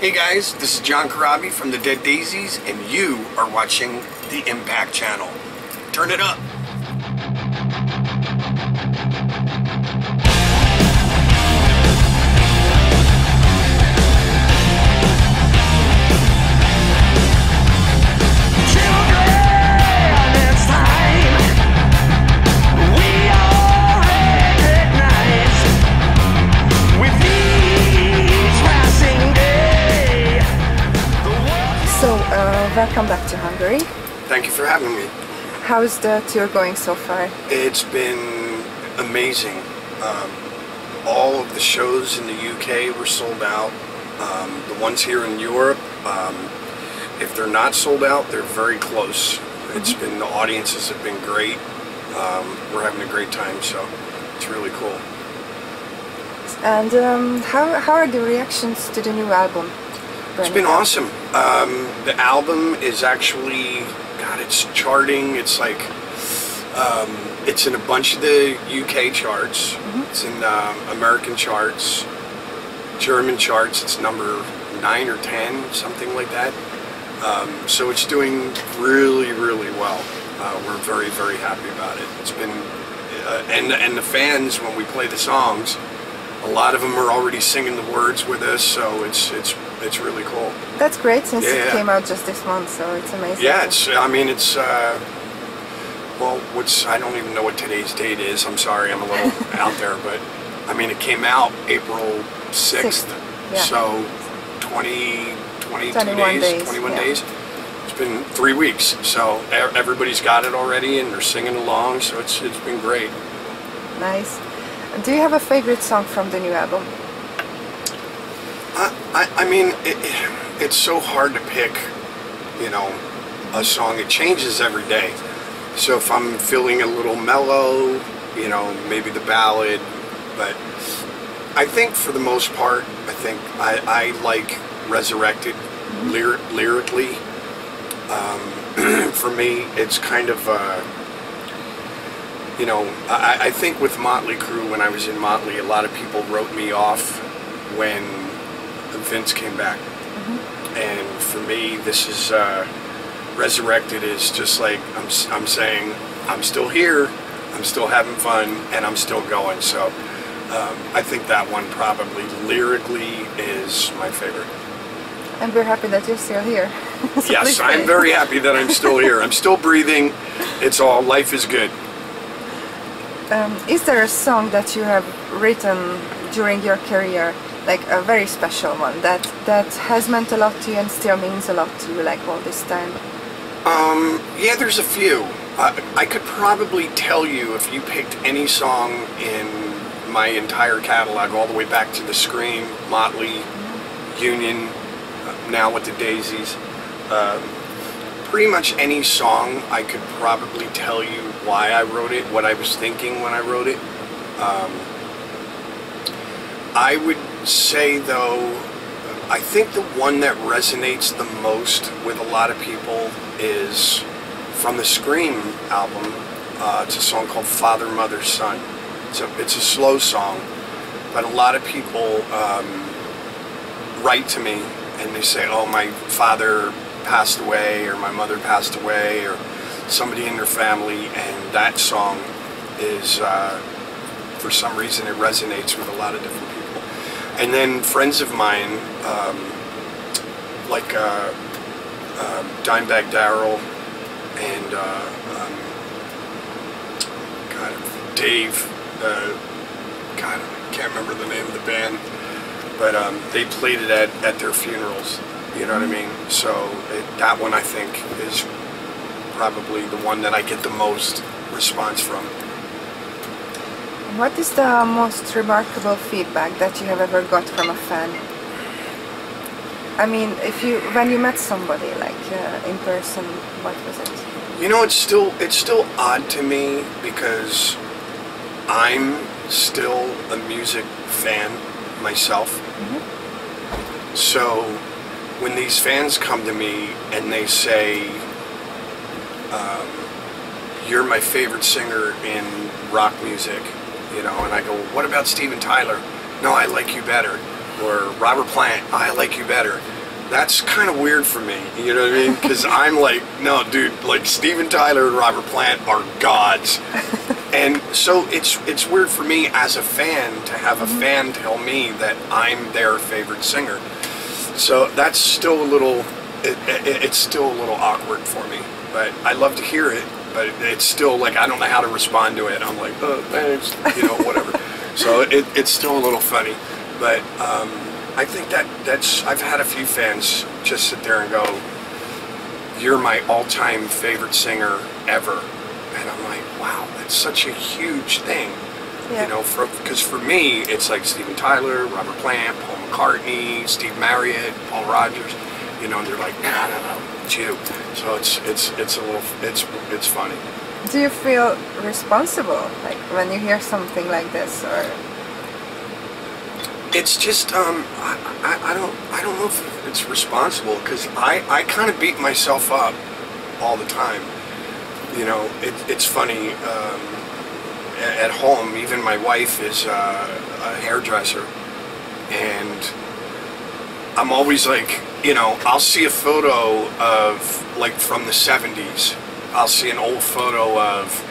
Hey guys, this is John Corabi from the Dead Daisies, and you are watching the Impact Channel. Turn it up. Welcome back to Hungary. Thank you for having me. How's the tour going so far? It's been amazing. All of the shows in the UK were sold out. The ones here in Europe, if they're not sold out, they're very close. It's been, the audiences have been great. We're having a great time, so it's really cool. And how are the reactions to the new album? It's been awesome. The album is actually, God, it's charting. It's like, it's in a bunch of the UK charts. It's in American charts, German charts. It's number 9 or 10, something like that. So it's doing really, really well. We're very, very happy about it. It's been, and the fans, when we play the songs, a lot of them are already singing the words with us, so it's really cool. That's great, since it came out just this month, so it's amazing. Yeah, I mean, well, I don't even know what today's date is. I'm sorry, I'm a little out there, but I mean, it came out April 6th, so 21 days. It's been 3 weeks, so everybody's got it already, and they're singing along, so it's been great. Nice. Do you have a favorite song from the new album? I mean, it's so hard to pick, you know, a song. It changes every day. So if I'm feeling a little mellow, you know, maybe the ballad. But I think for the most part, I like Resurrected lyrically. For me, it's kind of, you know, I think with Mötley Crüe, when I was in Mötley, a lot of people wrote me off when Vince came back. And for me, this is, Resurrected is just like, I'm saying, I'm still here, I'm still having fun, and I'm still going. So I think that one probably lyrically is my favorite. And we're happy that you're still here. So yes, I'm very happy that I'm still here. I'm still breathing. It's all, life is good. Is there a song that you have written during your career, like a very special one, that has meant a lot to you and still means a lot to you, like all this time? Yeah, there's a few. I could probably tell you, if you picked any song in my entire catalog, all the way back to the Scream, Mötley, Union, now with the Daisies, pretty much any song, I could probably tell you why I wrote it, what I was thinking when I wrote it. I would say, though, I think the one that resonates the most with a lot of people is from the Scream album. It's a song called Father, Mother, Son. It's a slow song, but a lot of people write to me and they say, oh, my father passed away, or my mother passed away, or somebody in their family, and that song is, for some reason, it resonates with a lot of different people. And then friends of mine, like Dimebag Darrell and God, Dave, God, I can't remember the name of the band, but they played it at their funerals, you know what I mean? So that one, I think, is probably the one that I get the most response from. What is the most remarkable feedback that you have ever got from a fan? I mean, when you met somebody, like in person, what was it? You know, it's still odd to me, because I'm still a music fan myself. So when these fans come to me and they say, you're my favorite singer in rock music, you know, and I go, what about Steven Tyler? No, I like you better. Or Robert Plant, I like you better. that's kind of weird for me, you know what I mean? Because I'm like, no, dude, like Steven Tyler and Robert Plant are gods. And so it's weird for me as a fan to have a fan tell me that I'm their favorite singer. So that's still a little, it's still a little awkward for me. But I love to hear it, but it's still like, I don't know how to respond to it. I'm like, oh, thanks, you know, whatever. So it's still a little funny. But I think I've had a few fans just sit there and go, you're my all-time favorite singer ever. And I'm like, wow, that's such a huge thing. Yeah. You know, because for me, it's like Steven Tyler, Robert Plant, Paul McCartney, Steve Marriott, Paul Rogers, you know, and they're like, no, it's you. So it's a little, it's funny. Do you feel responsible, like when you hear something like this, or? It's just, I don't know if it's responsible, because I kind of beat myself up all the time. You know, it's funny, at home, even my wife is a hairdresser, and I'm always like, you know, I'll see a photo of, like, from the 70s, I'll see an old photo of,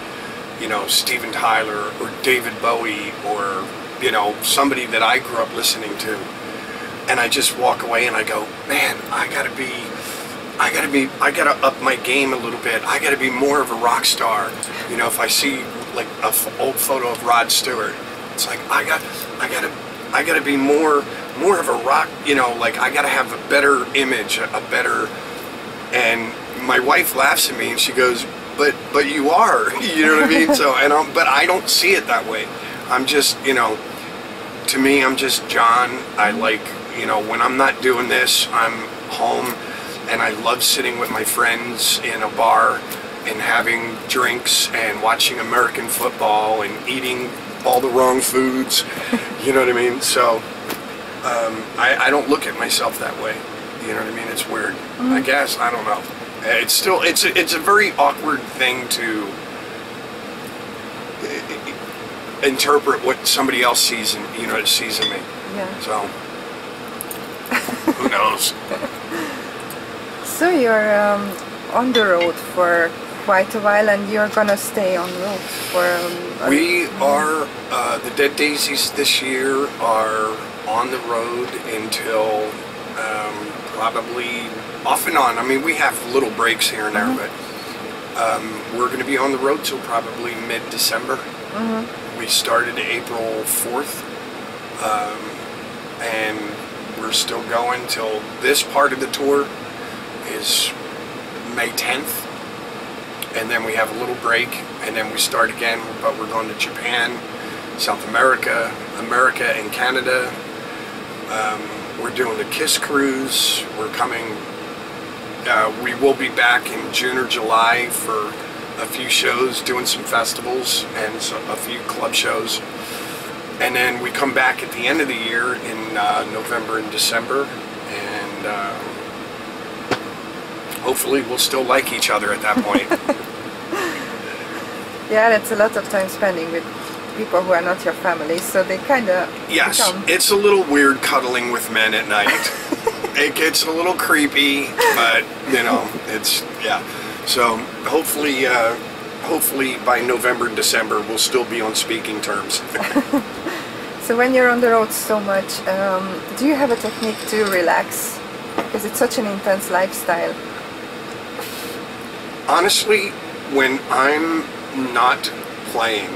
you know, Steven Tyler or David Bowie or, you know, somebody that I grew up listening to, and I just walk away and I go, man, I gotta up my game a little bit. I gotta be more of a rock star. You know, if I see like an old photo of Rod Stewart, it's like I gotta be more of a rock. You know, like I gotta have a better image, a better. And my wife laughs at me and she goes, but you are. You know what I mean? So but I don't see it that way. I'm just, you know, to me, I'm just John. I like, you know, when I'm not doing this, I'm home, and I love sitting with my friends in a bar and having drinks and watching American football and eating all the wrong foods. You know what I mean? So I don't look at myself that way. You know what I mean? It's weird. I guess, I don't know. It's still, it's a very awkward thing to interpret what somebody else sees in, you know, sees in me. Yeah. So who knows? So you're on the road for quite a while, and you're gonna stay on road for. We are the Dead Daisies this year are on the road until probably off and on. I mean, we have little breaks here and there, but we're going to be on the road till probably mid-December. We started April 4th, and we're still going till this part of the tour is May 10th, and then we have a little break, and then we start again, but we're going to Japan, South America, and Canada. We're doing the Kiss cruise. We're coming, we will be back in June or July for a few shows, doing some festivals and a few club shows. And then we come back at the end of the year in November and December, and hopefully we'll still like each other at that point. Yeah, that's a lot of time spending with people who are not your family, so they kind of it's a little weird cuddling with men at night. It gets a little creepy, but you know, it's so hopefully by November and December we'll still be on speaking terms. So when you're on the road so much, do you have a technique to relax, because it's such an intense lifestyle? Honestly, when I'm not playing,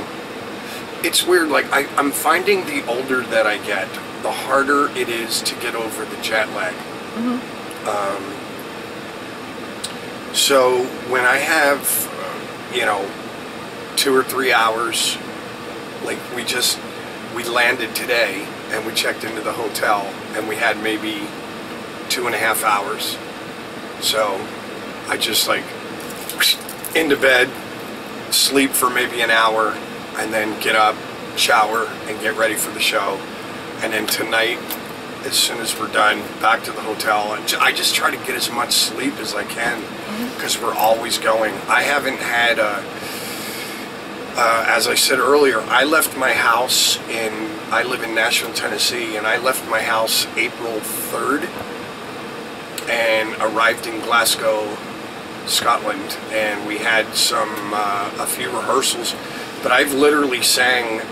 it's weird, like I'm finding the older that I get, the harder it is to get over the jet lag. So when I have, you know, 2 or 3 hours, like we landed today and we checked into the hotel and we had maybe 2.5 hours. So I just like into bed, sleep for maybe an hour, and then get up, shower, and get ready for the show. And then tonight, as soon as we're done, back to the hotel. And I just try to get as much sleep as I can, because we're always going. I haven't had, as I said earlier, I left my house I live in Nashville, Tennessee, and I left my house April 3rd. and arrived in Glasgow, Scotland, and we had a few rehearsals. But I've literally sang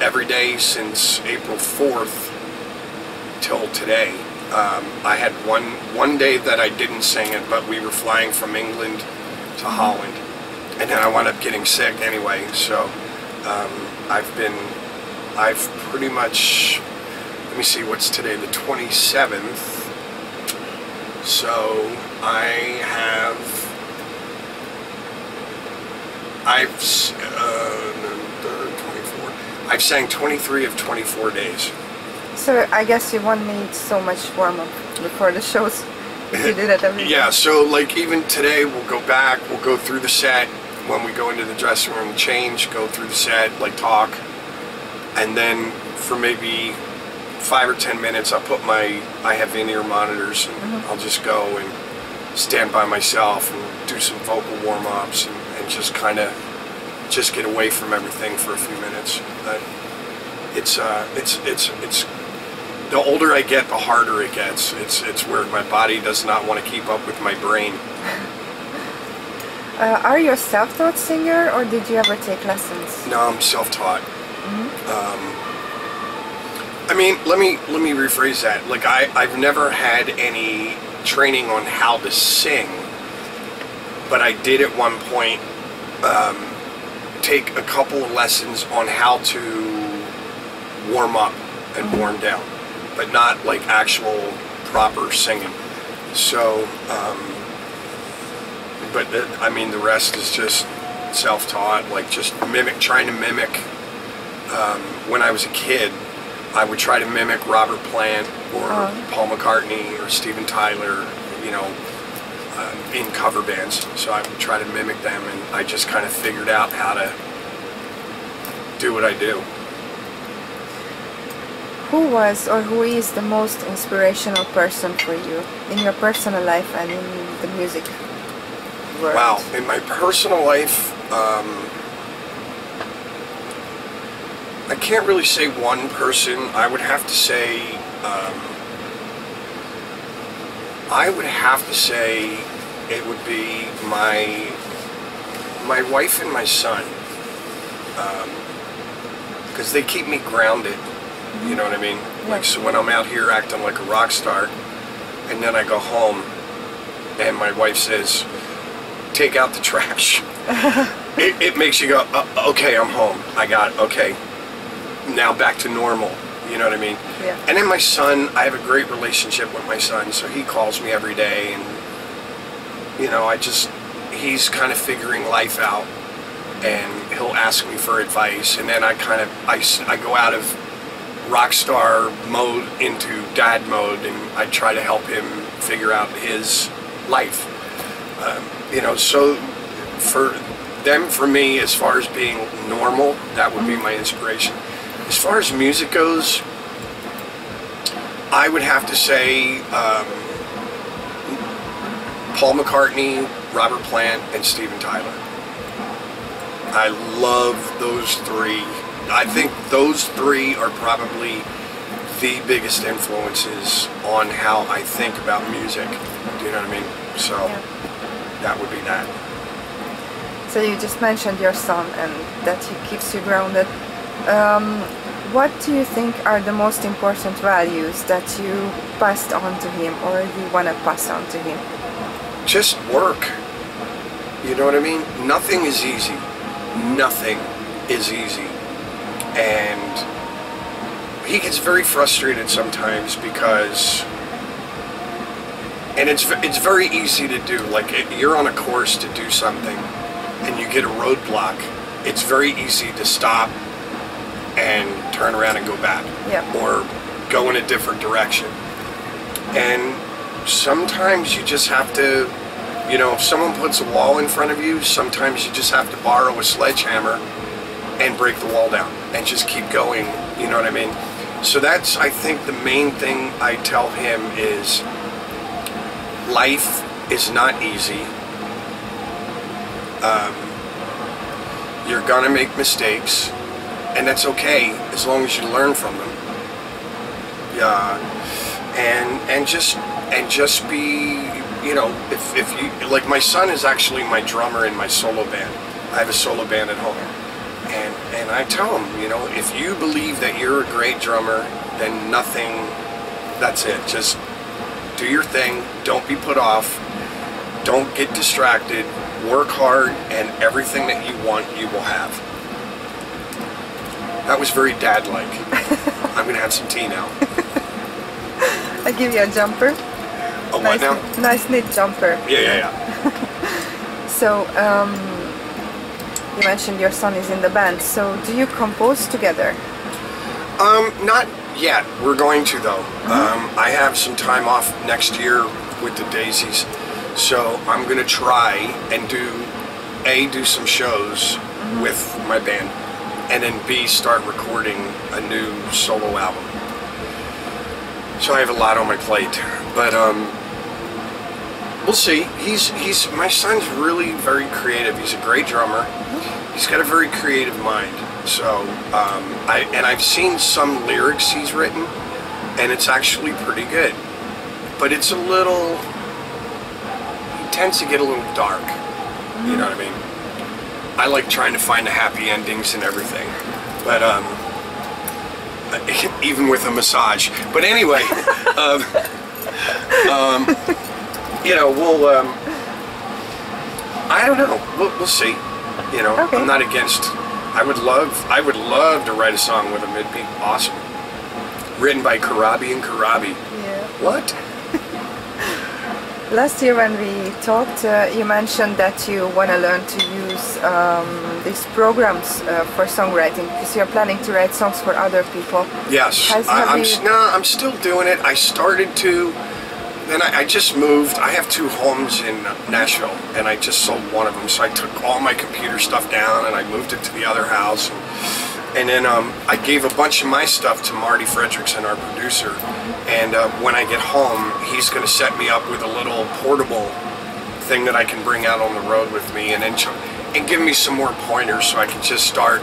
every day since April 4th till today. I had one day that I didn't sing it, but we were flying from England to Holland, and then I wound up getting sick anyway. So I've pretty much, let me see, what's today, the 27th. So I've sang 23 of 24 days. So I guess you won't need so much warm-up before the shows. You do that every day. Yeah, so like even today we'll go back, we'll go through the set. When we go into the dressing room, change, go through the set, like talk. And then for maybe 5 or 10 minutes I have in-ear monitors, and I'll just go and stand by myself and do some vocal warm-ups and just kind of just get away from everything for a few minutes. But it's the older I get, the harder it gets. It's where my body does not want to keep up with my brain. Are you a self-taught singer, or did you ever take lessons? No, I'm self-taught. I mean, let me rephrase that. Like I've never had any training on how to sing, but I did at one point take a couple of lessons on how to warm up and warm down, but not like actual proper singing. So, but I mean, the rest is just self-taught, like just trying to mimic. When I was a kid, I would try to mimic Robert Plant or Paul McCartney or Steven Tyler, you know, in cover bands. So I would try to mimic them, and I just kind of figured out how to do what I do. Who was or who is the most inspirational person for you in your personal life and in the music world? Wow, in my personal life, I can't really say one person. I would have to say, it would be my wife and my son, because they keep me grounded. You know what I mean? Like, so when I'm out here acting like a rock star, and then I go home, and my wife says, "Take out the trash." it makes you go, "Okay, I'm home. I got it. Okay, now back to normal." You know what I mean? Yeah. And then my son, I have a great relationship with my son, so he calls me every day, and you know, he's kind of figuring life out, and he'll ask me for advice, and then I go out of rock star mode into dad mode, and I try to help him figure out his life. You know, so for me, as far as being normal, that would be my inspiration. As far as music goes, I would have to say Paul McCartney, Robert Plant, and Steven Tyler. I love those three. I think those three are probably the biggest influences on how I think about music. Do you know what I mean? So that would be that. So you just mentioned your son and that he keeps you grounded. What do you think are the most important values that you passed on to him, or you want to pass on to him? Just work. You know what I mean? Nothing is easy. Nothing is easy. And he gets very frustrated sometimes because, and it's very easy to do. Like, you're on a course to do something and you get a roadblock, it's very easy to stop and turn around and go back, or go in a different direction. And sometimes you just have to, you know, if someone puts a wall in front of you, sometimes you just have to borrow a sledgehammer and break the wall down and just keep going, you know what I mean? So that's, I think, the main thing I tell him is life is not easy. You're gonna make mistakes, and that's okay as long as you learn from them. Yeah, and and just be, you know, if you, like my son is actually my drummer in my solo band. I have a solo band at home. And I tell him, you know, if you believe that you're a great drummer, then nothing, that's it. Just do your thing. Don't be put off. Don't get distracted. Work hard, and everything that you want, you will have. That was very dad-like. I'm going to have some tea now. I give you a jumper. A what now? Nice knit jumper. Yeah. So, you mentioned your son is in the band, so do you compose together? Not yet. We're going to, though. I have some time off next year with the Daisies, so I'm going to try and do some shows with my band, and then B, start recording a new solo album. So I have a lot on my plate, but we'll see. My son's really very creative. He's a great drummer. He's got a very creative mind. So I've seen some lyrics he's written, and it's actually pretty good. But it's a little, he tends to get a little dark. You know what I mean? I like trying to find the happy endings and everything, but even with a massage. But anyway, you know, we'll I don't know. We'll see. You know, okay. I'm not against. I would love to write a song with him. It'd be awesome. Written by Corabi and Corabi. Yeah. What? Last year when we talked, you mentioned that you want to learn to use these programs for songwriting because you're planning to write songs for other people. Yes. I'm still doing it. I started to. Then I just moved. I have 2 homes in Nashville, and I just sold one of them. So I took all my computer stuff down, and I moved it to the other house. And then I gave a bunch of my stuff to Marty Fredrickson, our producer. And when I get home, he's going to set me up with a little portable thing that I can bring out on the road with me, and then give me some more pointers so I can just start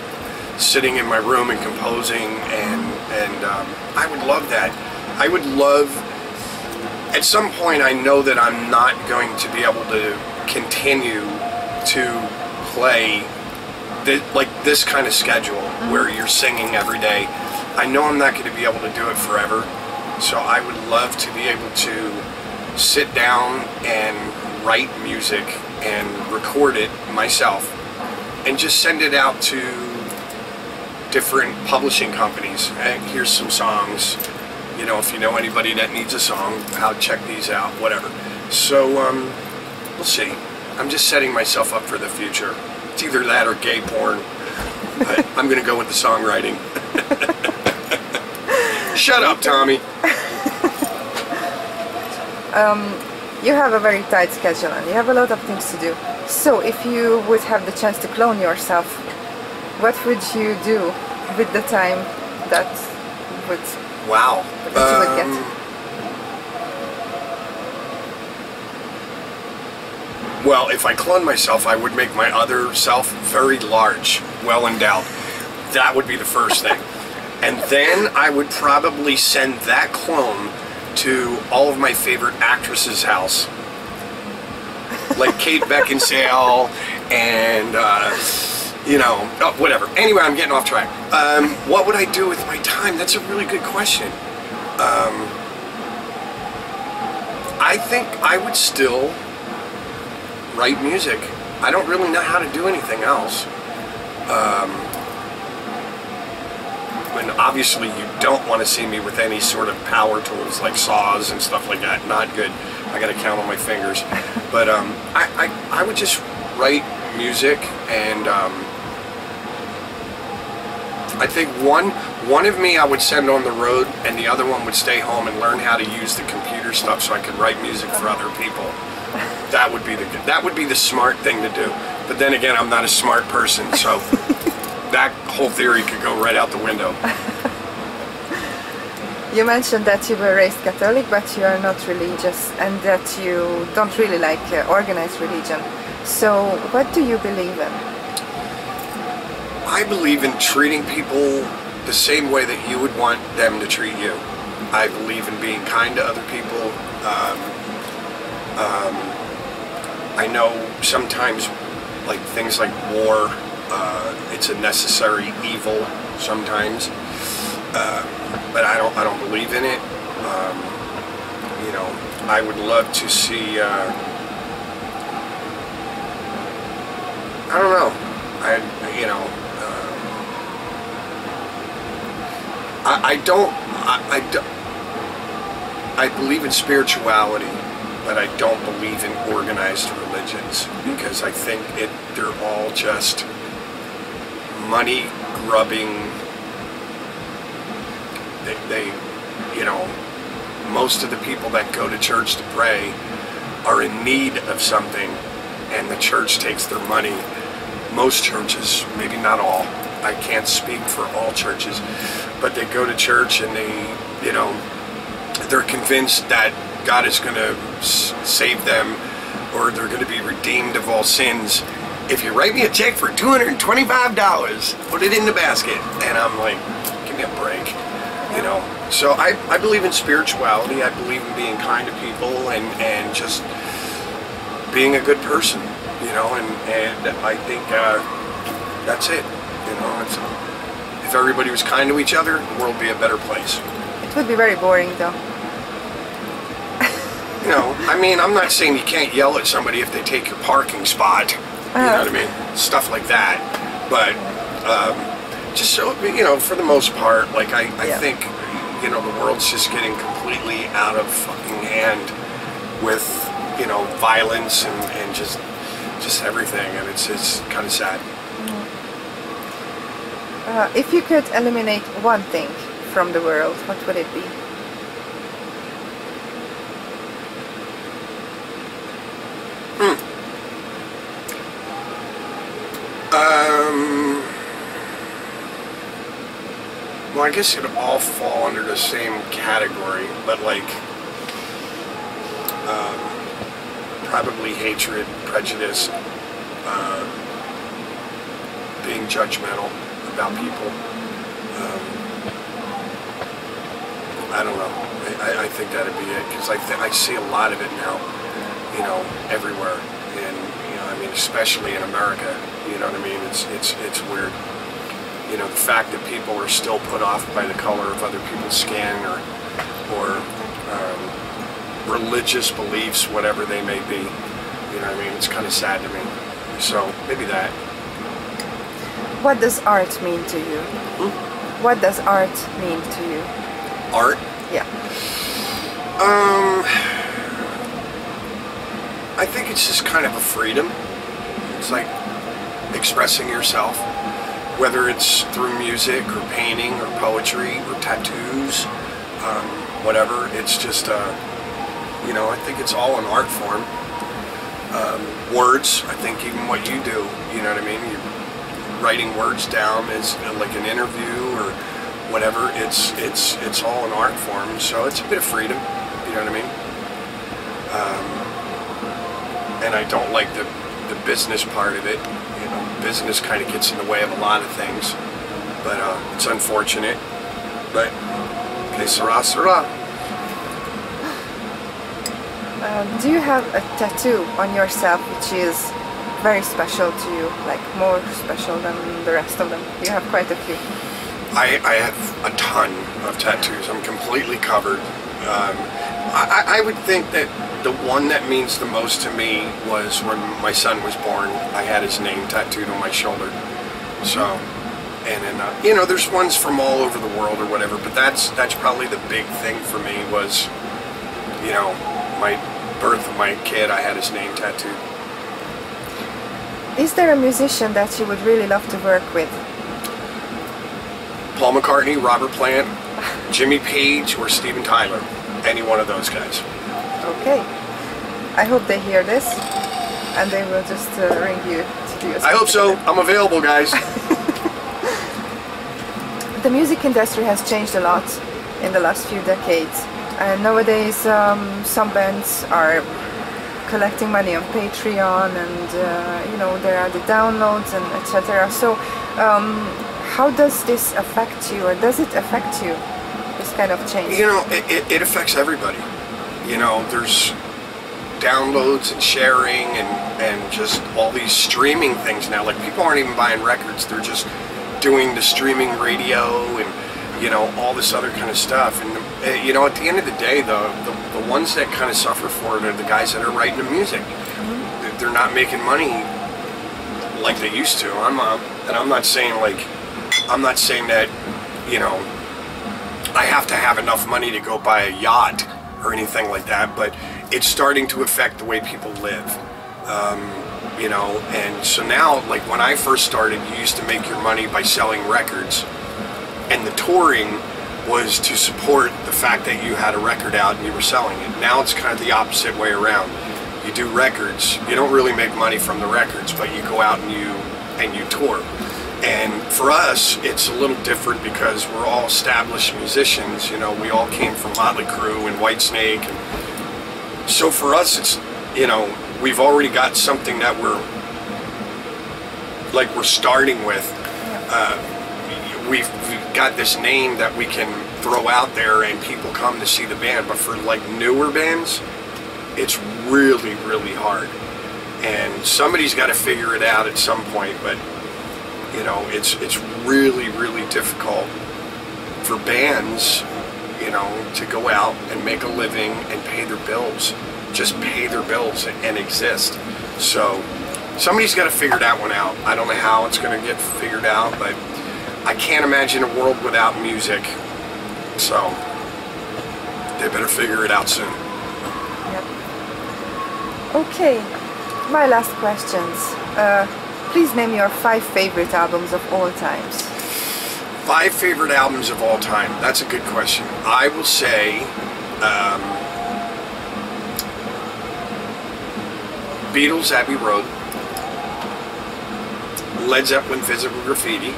sitting in my room and composing. And I would love that. I would love. At some point, I know that I'm not going to be able to continue to play this kind of schedule where you're singing every day. I know I'm not going to be able to do it forever, so I would love to be able to sit down and write music and record it myself and just send it out to different publishing companies. Hey, here's some songs. You know, if you know anybody that needs a song, check these out, whatever. So, we'll see. I'm just setting myself up for the future. It's either that or gay porn. But I'm going to go with the songwriting. Shut up, Tommy. You have a very tight schedule and you have a lot of things to do. So, if you would have the chance to clone yourself, what would you do with the time that would... Wow. Well, if I clone myself, I would make my other self very large, well endowed. That would be the first thing. And then I would probably send that clone to all of my favorite actresses' house. Like Kate Beckinsale and, you know, whatever. Anyway, I'm getting off track. What would I do with my time? That's a really good question. I think I would still write music. I don't really know how to do anything else. And obviously you don't want to see me with any sort of power tools like saws and stuff like that. Not good. I gotta count on my fingers. But I would just write music, and I think one of me I would send on the road, and the other one would stay home and learn how to use the computer stuff so I could write music for other people. That would be the smart thing to do. But then again, I'm not a smart person, so that whole theory could go right out the window. You mentioned that you were raised Catholic, but you are not religious, and that you don't really like organized religion. So, what do you believe in? I believe in treating people the same way that you would want them to treat you. I believe in being kind to other people. I know sometimes, like things like war, it's a necessary evil sometimes, but I don't believe in it. You know, I would love to see. I don't know. You know. I believe in spirituality, but I don't believe in organized religions, because I think they're all just money grubbing. They, you know, most of the people that go to church to pray are in need of something, and the church takes their money. Most churches, maybe not all, I can't speak for all churches, but they go to church and they, you know, they're convinced that God is going to save them, or they're going to be redeemed of all sins. If you write me a check for $225, put it in the basket. And I'm like, give me a break, you know. So I believe in spirituality. I believe in being kind to people and just being a good person, you know, and I think that's it, you know. If everybody was kind to each other, the world would be a better place. It would be very boring though. You know, I mean, I'm not saying you can't yell at somebody if they take your parking spot, you know what I mean, stuff like that, but just so, you know, for the most part, like I think, you know, the world's just getting completely out of fucking hand with, you know, violence and just everything, and it's kind of sad. If you could eliminate one thing from the world, what would it be? Well, I guess it'd all fall under the same category, but like probably hatred, prejudice, being judgmental about people. I don't know. I think that'd be it, because I see a lot of it now, you know, everywhere, and you know, I mean, especially in America. You know what I mean? It's weird. You know, the fact that people are still put off by the color of other people's skin, or religious beliefs, whatever they may be. You know what I mean? It's kind of sad to me. So maybe that. What does art mean to you? What does art mean to you? Art? Yeah. I think it's just kind of a freedom. It's like expressing yourself, whether it's through music or painting or poetry or tattoos, whatever. It's just, you know, I think it's all an art form. Words, I think even what you do, you know what I mean? You're writing words down as like an interview or whatever. It's all an art form, so it's a bit of freedom, you know what I mean? And I don't like the business part of it. You know, business kind of gets in the way of a lot of things, but it's unfortunate. But que sera, sera. Do you have a tattoo on yourself which is very special to you, like more special than the rest of them? You have quite a few. I have a ton of tattoos. I'm completely covered. I would think that the one that means the most to me was when my son was born. I had his name tattooed on my shoulder. So, and then you know, there's ones from all over the world or whatever, but that's probably the big thing for me was, you know, my birth of my kid. I had his name tattooed. Is there a musician that you would really love to work with? Paul McCartney, Robert Plant, Jimmy Page, or Steven Tyler. Any one of those guys. Okay. I hope they hear this and they will just ring you to do a I hope so. I'm available, guys. The music industry has changed a lot in the last few decades. And nowadays some bands are collecting money on Patreon, and you know, there are the downloads and etc. So how does this affect you, or does it affect you, this kind of change? You know, it affects everybody. you know, there's downloads and sharing and just all these streaming things now. Like, people aren't even buying records, they're just doing the streaming radio and, you know, all this other kind of stuff. And you know, at the end of the day, the ones that kind of suffer for it are the guys that are writing the music. They're not making money like they used to. And I'm not saying that, you know, I have to have enough money to go buy a yacht or anything like that, but it's starting to affect the way people live. You know, and so now, like, when I first started, you used to make your money by selling records, and the touring was to support the fact that you had a record out and you were selling it. Now it's kind of the opposite way around. You do records, you don't really make money from the records, but you go out and you tour. And for us, it's a little different because we're all established musicians. You know, we all came from Mötley Crüe and Whitesnake, and so for us, it's, you know, we've already got something that we're starting with. We've got this name that we can throw out there and people come to see the band. But for like newer bands, it's really, really hard. And somebody's got to figure it out at some point. But, you know, it's really, really difficult for bands, you know, to go out and make a living and pay their bills. Just pay their bills and exist. So somebody's got to figure that one out. I don't know how it's going to get figured out, but I can't imagine a world without music. So they better figure it out soon. Yep. Okay, my last questions. Please name your 5 favorite albums of all times. 5 favorite albums of all time. That's a good question. I will say Beatles, Abbey Road, Led Zeppelin, Physical Graffiti,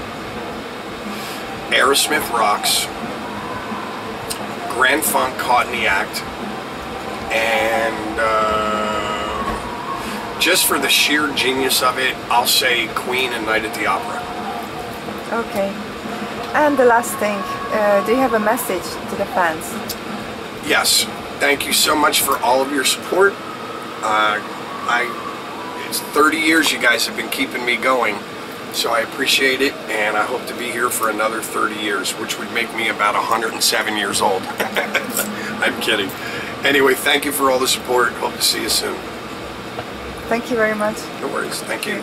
Aerosmith, Rocks, Grand Funk, Caught in the Act, and just for the sheer genius of it, I'll say Queen and Night at the Opera. Okay. And the last thing, do you have a message to the fans? Yes. Thank you so much for all of your support. It's 30 years you guys have been keeping me going, so I appreciate it, and I hope to be here for another 30 years, which would make me about 107 years old. I'm kidding. Anyway, thank you for all the support. Hope to see you soon. Thank you very much. No worries. Thank you.